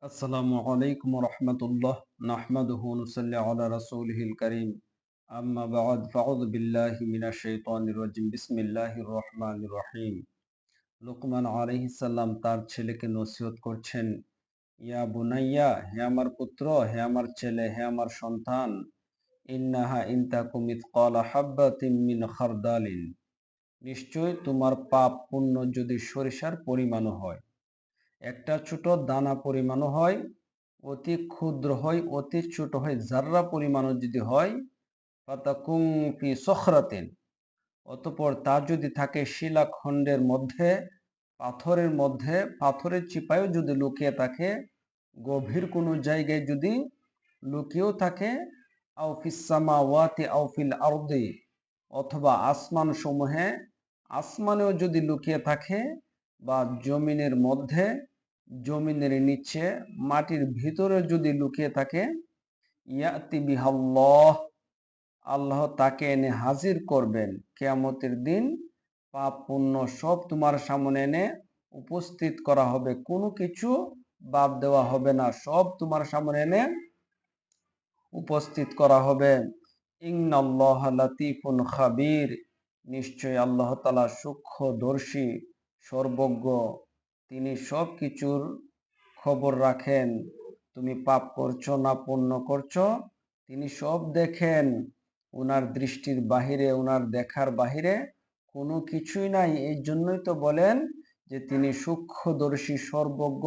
আসসালামু আলাইকুম রহমতুল্লাহ নাহমাদুহু নুসাল্লি আলা রাসূলিহিল কারীম আম্মা বা'দ ফাউযু বিল্লাহি মিনাশ শাইতানির রাজিম বিসমিল্লাহির রহমানির রহিম। লুকমান আলাইহিস সালাম তার ছেলেকে নসিহত করছেন, ইয়া বুনাইয়া, হে আমার পুত্র, হে আমার ছেলে, হে আমার সন্তান, ইন্নাহা ইনতাকু মিথকালা হাববাতিন মিন খারদালিন, নিশ্চয় তোমার পাপ পুণ্য যদি সরিষার পরিমাণও হয়, একটা ছোট দানা পরিমাণও হয়, অতি ক্ষুদ্র হয়, অতি ছোট হয়, জাররা পরিমাণও যদি হয়, ফাতাকুম ফি সখরাতিন, অতঃপর তা যদি থাকে শিলাখণ্ডের মধ্যে, পাথরের মধ্যে, পাথরের চিপায়ও যদি লুকিয়ে থাকে, গভীর কোনো জায়গায় যদি লুকিয়েও থাকে, আও ফিস সামাওয়াতি আও ফিল আরদি, অথবা আসমান সমূহে, আসমানেও যদি লুকিয়ে থাকে, বা জমিনের মধ্যে, জমিনের নিচে, মাটির ভিতরে যদি লুকিয়ে থাকে, ইয়াতি বিহাল্লাহ, আল্লাহ তাকে এনে হাজির করবেন কিয়ামতের দিন। পাপ পুণ্য সব তোমার সামনে এনে উপস্থিত করা হবে, কোনো কিছু বাদ দেওয়া হবে না, সব তোমার সামনে এনে উপস্থিত করা হবে। ইন্নাল্লাহা লাতীফুন খাবীর, নিশ্চয় আল্লাহ তাআলা সূক্ষ্মদর্শী, সর্বজ্ঞ, তিনি সব কিছুর খবর রাখেন। তুমি পাপ করছো না পুণ্য করছো, তিনি সব দেখেন। ওনার দৃষ্টির বাহিরে, ওনার দেখার বাহিরে কোনো কিছুই নাই। এই জন্যই তো বলেন যে তিনি সূক্ষ্মদর্শী, সর্বজ্ঞ,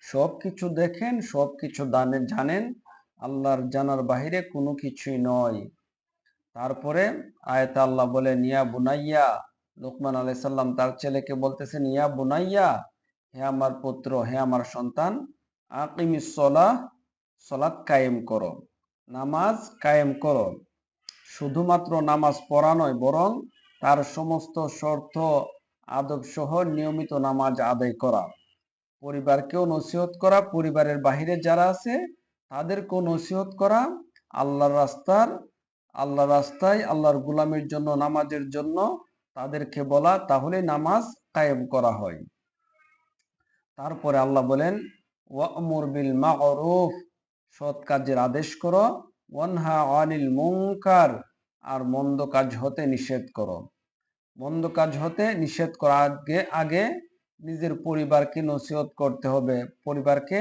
সব কিছু দেখেন, সব কিছু জানেন। আল্লাহর জানার বাহিরে কোনো কিছুই নয়। তারপরে আয়াতে আল্লাহ বলেন, ইয়া বুনাইয়া, লোকমান আলাইহিস সালাম তার ছেলেকে বলতেছেন, ইয়া বুনাইয়া, হে আমার পুত্র, হে আমার সন্তান, আকিমিস সলাহ, সালাত কায়েম করো, নামাজ কায়েম করো। শুধুমাত্র নামাজ পড়া নয়, বরং তার সমস্ত শর্ত আদব সহ নিয়মিত নামাজ আদায় করা। পরিবারকেও নসিহত করা, পরিবারের বাহিরে যারা আছে তাদেরকেও নসিহত করা, আল্লাহর রাস্তায় আল্লাহর গোলামের জন্য, নামাজের জন্য তাদেরকে বলা, তাহলে নামাজ কায়েম করা হয়। তারপরে আল্লাহ বলেন, ওয়া'মুর বিল মা'রুফ, সৎ কাজের আদেশ করো, ওয়ানহা আনিল মুনকার, আর মন্দ কাজ হতে নিষেধ করো। মন্দ কাজ হতে নিষেধ করার আগে নিজের পরিবারকে নসিহত করতে হবে, পরিবারকে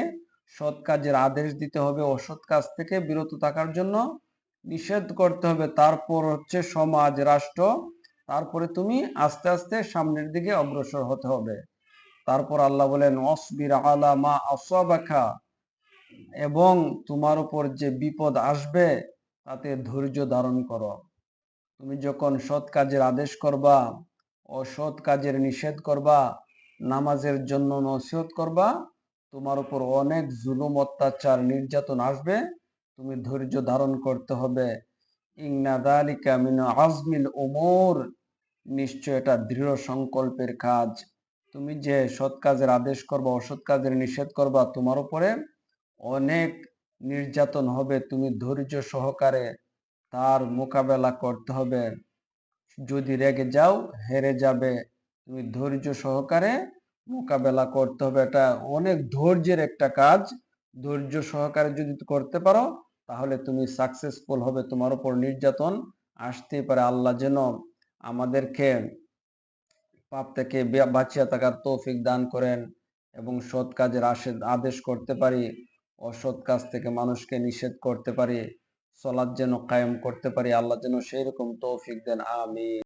সৎ কাজের আদেশ দিতে হবে, অসৎ কাজ থেকে বিরত থাকার জন্য নিষেধ করতে হবে। তারপর হচ্ছে সমাজ, রাষ্ট্র, তারপরে তুমি আস্তে আস্তে সামনের দিকে অগ্রসর হতে হবে। তারপর আল্লাহ বলেন, অসবির আলা মা আসাবাকা, এবং তোমার উপর যে বিপদ আসবে তাতে ধৈর্য ধারণ করো। তুমি যখন সৎ কাজের আদেশ করবা, অসৎ কাজের নিষেধ করবা, নামাজের জন্য নসিহত করবা, তোমার উপর অনেক জুলুম, অত্যাচার, নির্যাতন আসবে, তুমি ধৈর্য ধারণ করতে হবে। ইন্না যালিকা মিন আজমিল উমুর, নিশ্চয় এটা দৃঢ় সংকল্পের কাজ। তুমি যে সৎ কাজের আদেশ করবা, অসৎ কাজের নিষেধ করবা, তোমার উপরে অনেক নির্যাতন হবে, তুমি ধৈর্য সহকারে তার মোকাবেলা করতে হবে। যদি রেগে যাও, হেরে যাবে, তুমি ধৈর্য সহকারে মোকাবেলা করতে হবে। এটা অনেক ধৈর্যের একটা কাজ। ধৈর্য সহকারে যদি করতে পারো, তাহলে তুমি সাকসেসফুল হবে। তোমার উপর নির্যাতন আসতেই পারে। আল্লাহ যেন আমাদেরকে পাপ থেকে বাঁচিয়ে থাকার তৌফিক দান করেন, এবং সৎ কাজের আদেশ করতে পারি, অসৎ কাজ থেকে মানুষকে নিষেধ করতে পারি, সলাৎ যেন কায়েম করতে পারি। আল্লাহ যেন সেই রকম তৌফিক দেন, আমিন।